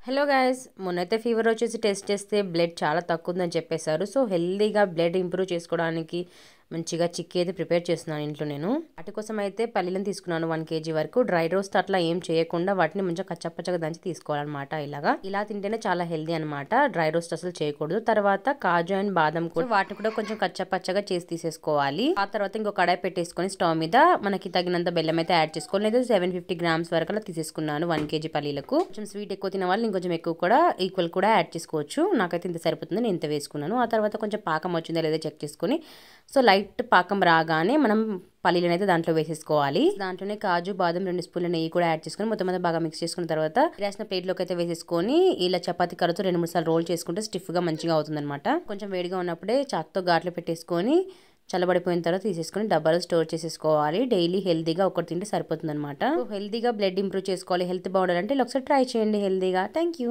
Hello guys, మొన్నైతే fever వచ్చేసి test చేస్తే blood చాలా తక్కువ ఉందని చెప్పేశారు. సో హెల్దీగా బ్లడ్ ఇంప్రూవ్ చేసుకోవడానికి మంచిగా చిక్కీ అయితే ప్రిపేర్ చేస్తున్నాను ఇంట్లో నేను. వాటి కోసం అయితే పల్లీలను తీసుకున్నాను 1 kg వరకు. డ్రై రోస్ట్ అట్లా ఏం చేయకుండా వాటిని మంచిగా కచ్చపచ్చగా దంచి తీసుకోవాలన్నమాట. ఇలా తింటేనే చాలా హెల్దీ అనమాట. డ్రై రోస్ట్ అసలు చేయకూడదు. తర్వాత కాజు అండ్ బాదం కూడా వాటిని కూడా కొంచెం కచ్చపచ్చగా చేసి తీసేసుకోవాలి. ఆ తర్వాత ఇంకో కడాయి పెట్టేసుకొని స్టవ్ మీద మనకి తగినంత బెల్లం అయితే యాడ్ చేసుకోవాలి. లేదా 750 grams వరకు అలా తీసేసుకున్నాను 1 kg పల్లీలకు. కొంచెం స్వీట్ ఎక్కువ తిన వాళ్ళు ఇంకొంచెం ఎక్కువ కూడా ఈక్వల్ కూడా యాడ్ చేసుకోవచ్చు. నాకైతే ఇంత సరిపోతుంది, నేను ఇంత వేసుకున్నాను. ఆ తర్వాత కొంచెం పాకం వచ్చిందా లేదా చెక్ చేసుకొని సో లైట్ పాకం రాగానే మనం పల్లీలను అయితే దాంట్లో వేసేసుకోవాలి. దాంట్లోనే కాజు బాదం 2 స్పూన్ల నెయ్యి కూడా యాడ్ చేసుకొని మొత్తం అంతా బాగా మిక్స్ చేసుకున్న తర్వాత రాసిన ప్లేట్లోకి అయితే వేసేసుకొని ఇలా చపాతీ కర్రతో 2-3 సార్లు రోల్ చేసుకుంటే స్టిఫ్గా మంచిగా అవుతుంది అనమాట. కొంచెం వేడిగా ఉన్నప్పుడే చాక్తో ఘాట్లు పెట్టేసుకొని చల్లబడిపోయిన తర్వాత తీసేసుకొని డబ్బాలో స్టోర్ చేసేసుకోవాలి. డైలీ హెల్తీగా ఒకటి తింటే సరిపోతుంది అనమాట. హెల్తీగా బ్లడ్ ఇంప్రూవ్ చేసుకోవాలి, హెల్త్ బాగుండాలంటే ఇలా ఒకసారి ట్రై చేయండి హెల్తీగా. Thank you.